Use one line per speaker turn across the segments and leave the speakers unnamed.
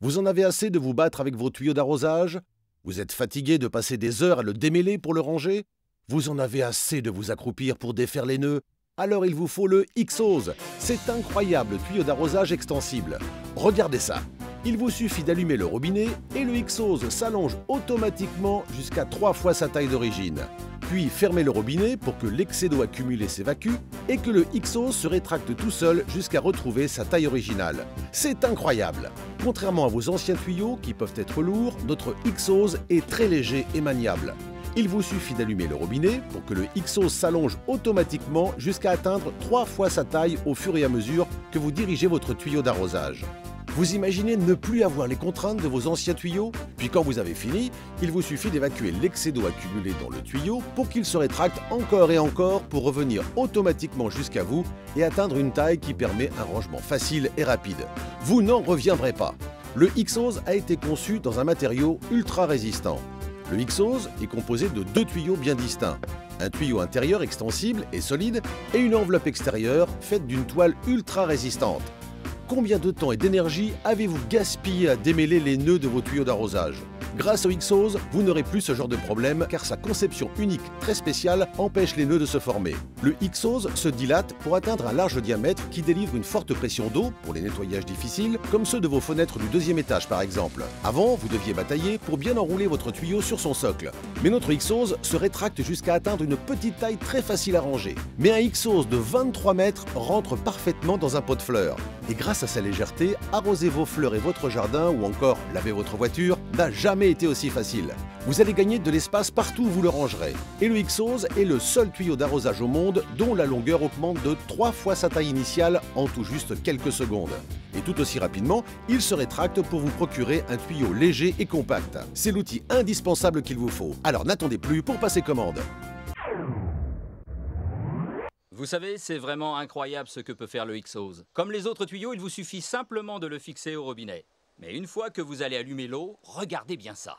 Vous en avez assez de vous battre avec vos tuyaux d'arrosage? Vous êtes fatigué de passer des heures à le démêler pour le ranger? Vous en avez assez de vous accroupir pour défaire les nœuds? Alors il vous faut le X-Hose, cet incroyable tuyau d'arrosage extensible. Regardez ça! Il vous suffit d'allumer le robinet et le X-Hose s'allonge automatiquement jusqu'à 3 fois sa taille d'origine. Puis fermez le robinet pour que l'excès d'eau accumulé s'évacue et que le X-Hose se rétracte tout seul jusqu'à retrouver sa taille originale. C'est incroyable! Contrairement à vos anciens tuyaux qui peuvent être lourds, notre X-Hose est très léger et maniable. Il vous suffit d'allumer le robinet pour que le X-Hose s'allonge automatiquement jusqu'à atteindre 3 fois sa taille au fur et à mesure que vous dirigez votre tuyau d'arrosage. Vous imaginez ne plus avoir les contraintes de vos anciens tuyaux? Puis quand vous avez fini, il vous suffit d'évacuer l'excès d'eau accumulé dans le tuyau pour qu'il se rétracte encore et encore pour revenir automatiquement jusqu'à vous et atteindre une taille qui permet un rangement facile et rapide. Vous n'en reviendrez pas. Le X-Hose a été conçu dans un matériau ultra résistant. Le X-Hose est composé de 2 tuyaux bien distincts. Un tuyau intérieur extensible et solide et une enveloppe extérieure faite d'une toile ultra résistante. Combien de temps et d'énergie avez-vous gaspillé à démêler les nœuds de vos tuyaux d'arrosage? Grâce au X-Hose, vous n'aurez plus ce genre de problème car sa conception unique très spéciale empêche les nœuds de se former. Le X-Hose se dilate pour atteindre un large diamètre qui délivre une forte pression d'eau pour les nettoyages difficiles, comme ceux de vos fenêtres du 2e étage par exemple. Avant, vous deviez batailler pour bien enrouler votre tuyau sur son socle. Mais notre X-Hose se rétracte jusqu'à atteindre une petite taille très facile à ranger. Mais un X-Hose de 23 mètres rentre parfaitement dans un pot de fleurs. Et grâce à sa légèreté, arroser vos fleurs et votre jardin ou encore laver votre voiture n'a jamais été aussi facile. Vous allez gagner de l'espace partout où vous le rangerez. Et le X-Hose est le seul tuyau d'arrosage au monde dont la longueur augmente de 3 fois sa taille initiale en tout juste quelques secondes. Et tout aussi rapidement, il se rétracte pour vous procurer un tuyau léger et compact. C'est l'outil indispensable qu'il vous faut. Alors n'attendez plus pour passer commande.
Vous savez, c'est vraiment incroyable ce que peut faire le X-Hose. Comme les autres tuyaux, il vous suffit simplement de le fixer au robinet. Mais une fois que vous allez allumer l'eau, regardez bien ça.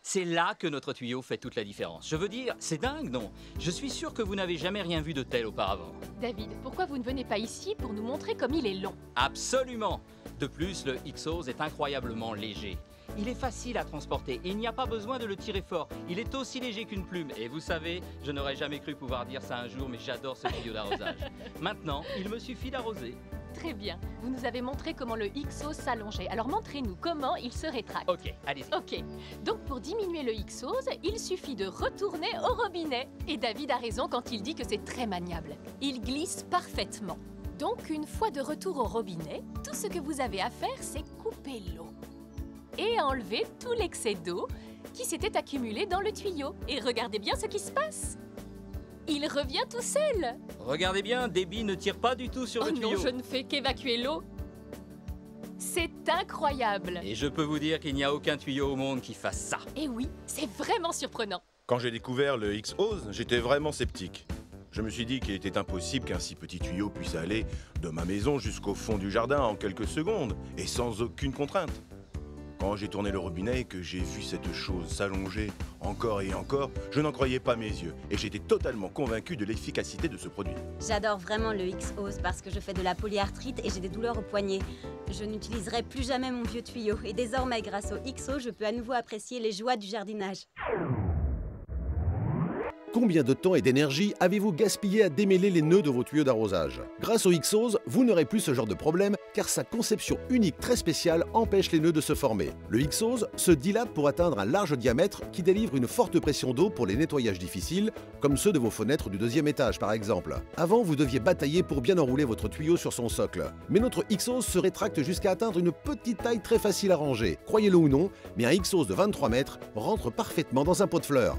C'est là que notre tuyau fait toute la différence. Je veux dire, c'est dingue, non? Je suis sûr que vous n'avez jamais rien vu de tel auparavant.
David, pourquoi vous ne venez pas ici pour nous montrer comme il est long?
Absolument! De plus, le X-Hose est incroyablement léger. Il est facile à transporter et il n'y a pas besoin de le tirer fort. Il est aussi léger qu'une plume. Et vous savez, je n'aurais jamais cru pouvoir dire ça un jour, mais j'adore ce tuyau d'arrosage. Maintenant, il me suffit d'arroser.
Très bien. Vous nous avez montré comment le X-Hose s'allongeait. Alors montrez-nous comment il se rétracte.
Ok, allez-y.
Ok. Donc pour diminuer le X-Hose, il suffit de retourner au robinet. Et David a raison quand il dit que c'est très maniable. Il glisse parfaitement. Donc une fois de retour au robinet, tout ce que vous avez à faire, c'est couper l'eau. Et enlever tout l'excès d'eau qui s'était accumulé dans le tuyau. Et regardez bien ce qui se passe. Il revient tout seul.
Regardez bien, Debbie ne tire pas du tout sur le tuyau.
Oh non, je ne fais qu'évacuer l'eau. C'est incroyable.
Et je peux vous dire qu'il n'y a aucun tuyau au monde qui fasse ça.
Et oui, c'est vraiment surprenant.
Quand j'ai découvert le X-Hose, j'étais vraiment sceptique. Je me suis dit qu'il était impossible qu'un si petit tuyau puisse aller de ma maison jusqu'au fond du jardin en quelques secondes et sans aucune contrainte. Quand j'ai tourné le robinet et que j'ai vu cette chose s'allonger encore et encore, je n'en croyais pas mes yeux et j'étais totalement convaincu de l'efficacité de ce produit.
J'adore vraiment le X-Hose parce que je fais de la polyarthrite et j'ai des douleurs au poignet. Je n'utiliserai plus jamais mon vieux tuyau et désormais, grâce au X-Hose, je peux à nouveau apprécier les joies du jardinage.
Combien de temps et d'énergie avez-vous gaspillé à démêler les nœuds de vos tuyaux d'arrosage? Grâce au X-Hose, vous n'aurez plus ce genre de problème car sa conception unique très spéciale empêche les nœuds de se former. Le X-Hose se dilate pour atteindre un large diamètre qui délivre une forte pression d'eau pour les nettoyages difficiles, comme ceux de vos fenêtres du 2e étage par exemple. Avant, vous deviez batailler pour bien enrouler votre tuyau sur son socle. Mais notre X-Hose se rétracte jusqu'à atteindre une petite taille très facile à ranger. Croyez-le ou non, mais un X-Hose de 23 mètres rentre parfaitement dans un pot de fleurs.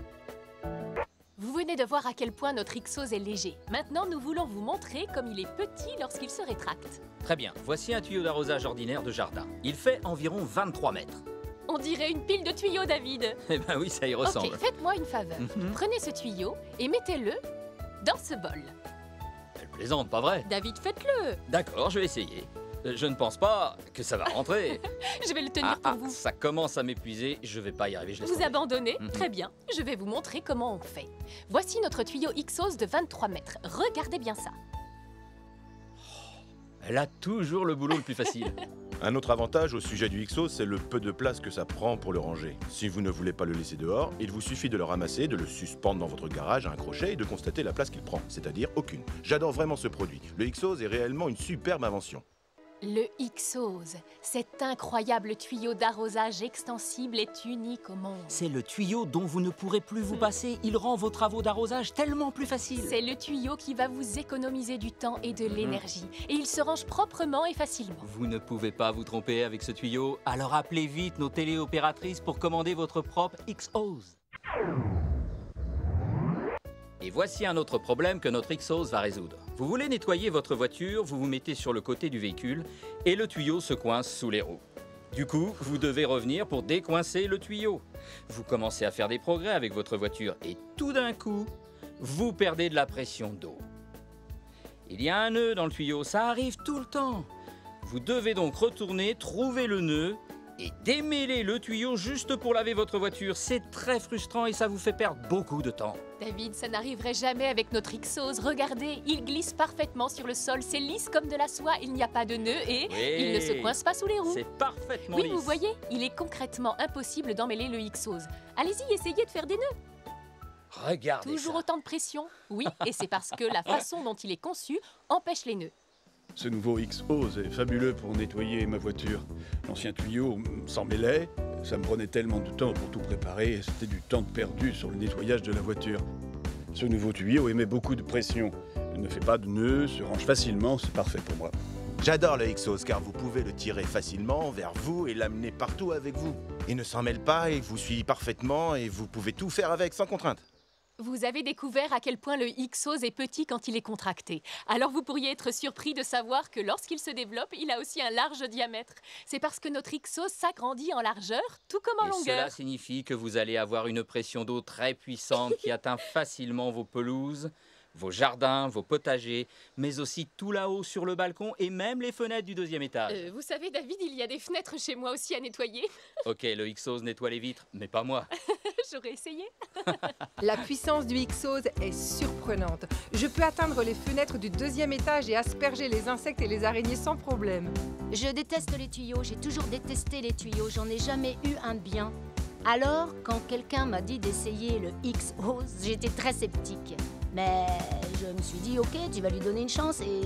Vous venez de voir à quel point notre X-Hose est léger. Maintenant, nous voulons vous montrer comme il est petit lorsqu'il se rétracte.
Très bien, voici un tuyau d'arrosage ordinaire de jardin. Il fait environ 23 mètres.
On dirait une pile de tuyaux, David.
Eh ben oui, ça y ressemble.
Ok, faites-moi une faveur. Prenez ce tuyau et mettez-le dans ce bol.
Elle plaisante, pas vrai?
David, faites-le.
D'accord, je vais essayer. Je ne pense pas que ça va rentrer.
Je vais le tenir pour vous.
Ça commence à m'épuiser, je vais pas y arriver, je laisse
Vous
tomber.
abandonnez? Très bien, je vais vous montrer comment on fait. Voici notre tuyau X-Hose de 23 mètres. Regardez bien ça.
Elle a toujours le boulot le plus facile.
Un autre avantage au sujet du XO, c'est le peu de place que ça prend pour le ranger. Si vous ne voulez pas le laisser dehors, il vous suffit de le ramasser, de le suspendre dans votre garage à un crochet et de constater la place qu'il prend, c'est-à-dire aucune. J'adore vraiment ce produit. Le XOZ est réellement une superbe invention.
Le XOZ, cet incroyable tuyau d'arrosage extensible est unique au monde.
C'est le tuyau dont vous ne pourrez plus vous passer. Il rend vos travaux d'arrosage tellement plus faciles.
C'est le tuyau qui va vous économiser du temps et de l'énergie. Et il se range proprement et facilement.
Vous ne pouvez pas vous tromper avec ce tuyau, alors appelez vite nos téléopératrices pour commander votre propre XOZ. Et voici un autre problème que notre XOZ va résoudre. Vous voulez nettoyer votre voiture, vous vous mettez sur le côté du véhicule et le tuyau se coince sous les roues. Du coup, vous devez revenir pour décoincer le tuyau. Vous commencez à faire des progrès avec votre voiture et tout d'un coup, vous perdez de la pression d'eau. Il y a un nœud dans le tuyau, ça arrive tout le temps. Vous devez donc retourner, trouver le nœud et démêler le tuyau juste pour laver votre voiture. C'est très frustrant et ça vous fait perdre beaucoup de temps.
David, ça n'arriverait jamais avec notre XOZ. Regardez, il glisse parfaitement sur le sol. C'est lisse comme de la soie, il n'y a pas de nœud et il ne se coince pas sous les roues.
C'est parfaitement
Oui,
lisse.
vous voyez, il est concrètement impossible d'emmêler le XOZ. Allez-y, essayez de faire des nœuds.
Regardez
Toujours
ça.
autant de pression. Oui, et c'est parce que la façon dont il est conçu empêche les nœuds.
Ce nouveau XOZ est fabuleux pour nettoyer ma voiture. L'ancien tuyau s'en mêlait, ça me prenait tellement de temps pour tout préparer, et c'était du temps perdu sur le nettoyage de la voiture. Ce nouveau tuyau émet beaucoup de pression. Il ne fait pas de nœuds, se range facilement, c'est parfait pour moi.
J'adore le XOZ car vous pouvez le tirer facilement vers vous et l'amener partout avec vous. Il ne s'en mêle pas et vous suit parfaitement et vous pouvez tout faire avec sans contrainte.
Vous avez découvert à quel point le XOZ est petit quand il est contracté. Alors vous pourriez être surpris de savoir que lorsqu'il se développe, il a aussi un large diamètre. C'est parce que notre XOZ s'agrandit en largeur, tout comme en
Et
longueur.
cela signifie que vous allez avoir une pression d'eau très puissante qui atteint facilement vos pelouses, vos jardins, vos potagers, mais aussi tout là-haut sur le balcon et même les fenêtres du deuxième étage.
Vous savez, David, il y a des fenêtres chez moi aussi à nettoyer.
Ok, le XOZ nettoie les vitres, mais pas moi.
J'aurais essayé.
La puissance du XOZ est surprenante. Je peux atteindre les fenêtres du deuxième étage et asperger les insectes et les araignées sans problème.
Je déteste les tuyaux, j'ai toujours détesté les tuyaux, j'en ai jamais eu un de bien. Alors, quand quelqu'un m'a dit d'essayer le XOZ, j'étais très sceptique. Mais je me suis dit, ok, tu vas lui donner une chance et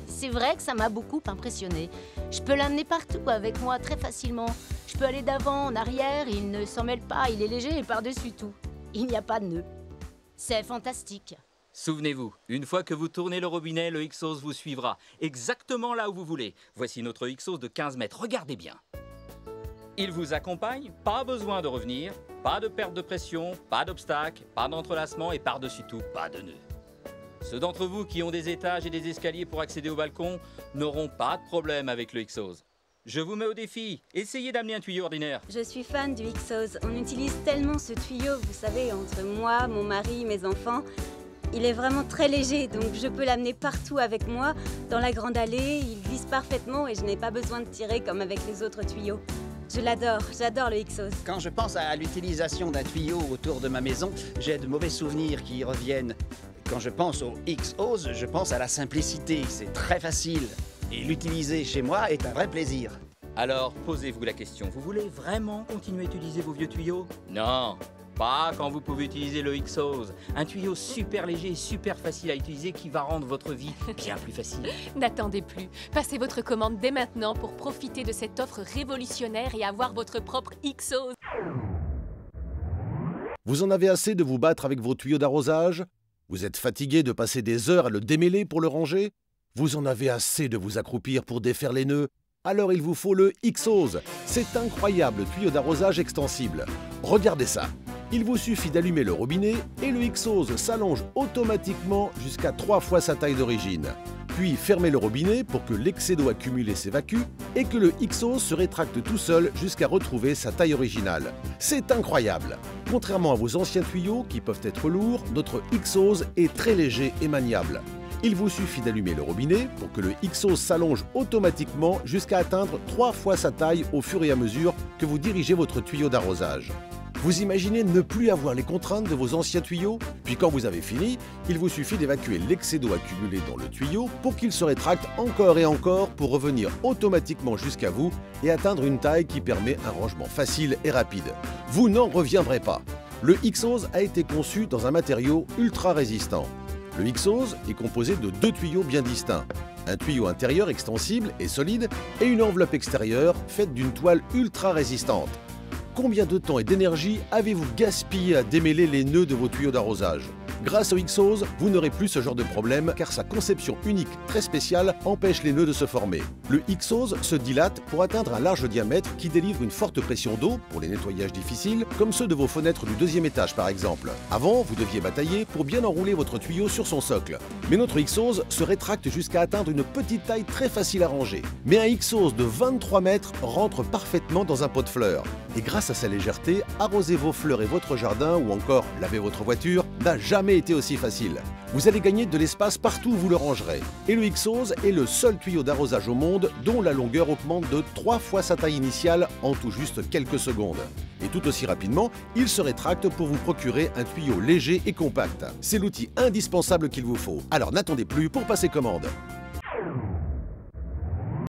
c'est vrai que ça m'a beaucoup impressionné. Je peux l'amener partout avec moi très facilement. Je peux aller d'avant, en arrière, il ne s'en mêle pas, il est léger et par-dessus tout. Il n'y a pas de nœud. C'est fantastique.
Souvenez-vous, une fois que vous tournez le robinet, le XOZ vous suivra, exactement là où vous voulez. Voici notre XOZ de 15 mètres, regardez bien. Il vous accompagne, pas besoin de revenir, pas de perte de pression, pas d'obstacle, pas d'entrelacement et par-dessus tout, pas de nœud. Ceux d'entre vous qui ont des étages et des escaliers pour accéder au balcon n'auront pas de problème avec le XOZ. Je vous mets au défi, essayez d'amener un tuyau ordinaire.
Je suis fan du XOZ. On utilise tellement ce tuyau, vous savez, entre moi, mon mari, mes enfants. Il est vraiment très léger, donc je peux l'amener partout avec moi. Dans la grande allée, il glisse parfaitement et je n'ai pas besoin de tirer comme avec les autres tuyaux. Je l'adore, j'adore le XOZ.
Quand je pense à l'utilisation d'un tuyau autour de ma maison, j'ai de mauvais souvenirs qui reviennent. Quand je pense au XOZ, je pense à la simplicité, c'est très facile. Et l'utiliser chez moi est un vrai plaisir.
Alors, posez-vous la question, vous voulez vraiment continuer à utiliser vos vieux tuyaux? Non, pas quand vous pouvez utiliser le XOZ, un tuyau super léger et super facile à utiliser qui va rendre votre vie bien plus facile.
N'attendez plus. Passez votre commande dès maintenant pour profiter de cette offre révolutionnaire et avoir votre propre XOZ.
Vous en avez assez de vous battre avec vos tuyaux d'arrosage? Vous êtes fatigué de passer des heures à le démêler pour le ranger? Vous en avez assez de vous accroupir pour défaire les nœuds? Alors il vous faut le XOZ, cet incroyable tuyau d'arrosage extensible. Regardez ça. Il vous suffit d'allumer le robinet et le XOZ s'allonge automatiquement jusqu'à 3 fois sa taille d'origine. Puis fermez le robinet pour que l'excès d'eau accumulé s'évacue et que le XOZ se rétracte tout seul jusqu'à retrouver sa taille originale. C'est incroyable! Contrairement à vos anciens tuyaux qui peuvent être lourds, notre XOZ est très léger et maniable. Il vous suffit d'allumer le robinet pour que le XOZ s'allonge automatiquement jusqu'à atteindre 3 fois sa taille au fur et à mesure que vous dirigez votre tuyau d'arrosage. Vous imaginez ne plus avoir les contraintes de vos anciens tuyaux? Puis quand vous avez fini, il vous suffit d'évacuer l'excès d'eau accumulé dans le tuyau pour qu'il se rétracte encore et encore pour revenir automatiquement jusqu'à vous et atteindre une taille qui permet un rangement facile et rapide. Vous n'en reviendrez pas. Le X-Hose a été conçu dans un matériau ultra résistant. Le X-Hose est composé de 2 tuyaux bien distincts. Un tuyau intérieur extensible et solide et une enveloppe extérieure faite d'une toile ultra résistante. Combien de temps et d'énergie avez-vous gaspillé à démêler les nœuds de vos tuyaux d'arrosage? Grâce au X-Hose, vous n'aurez plus ce genre de problème car sa conception unique très spéciale empêche les nœuds de se former. Le X-Hose se dilate pour atteindre un large diamètre qui délivre une forte pression d'eau pour les nettoyages difficiles, comme ceux de vos fenêtres du 2e étage par exemple. Avant, vous deviez batailler pour bien enrouler votre tuyau sur son socle. Mais notre X-Hose se rétracte jusqu'à atteindre une petite taille très facile à ranger. Mais un X-Hose de 23 mètres rentre parfaitement dans un pot de fleurs. Et grâce à sa légèreté, arroser vos fleurs et votre jardin ou encore laver votre voiture n'a jamais été aussi facile. Vous allez gagner de l'espace partout où vous le rangerez. Et le X-Hose est le seul tuyau d'arrosage au monde dont la longueur augmente de 3 fois sa taille initiale en tout juste quelques secondes. Et tout aussi rapidement, il se rétracte pour vous procurer un tuyau léger et compact. C'est l'outil indispensable qu'il vous faut. Alors n'attendez plus pour passer commande.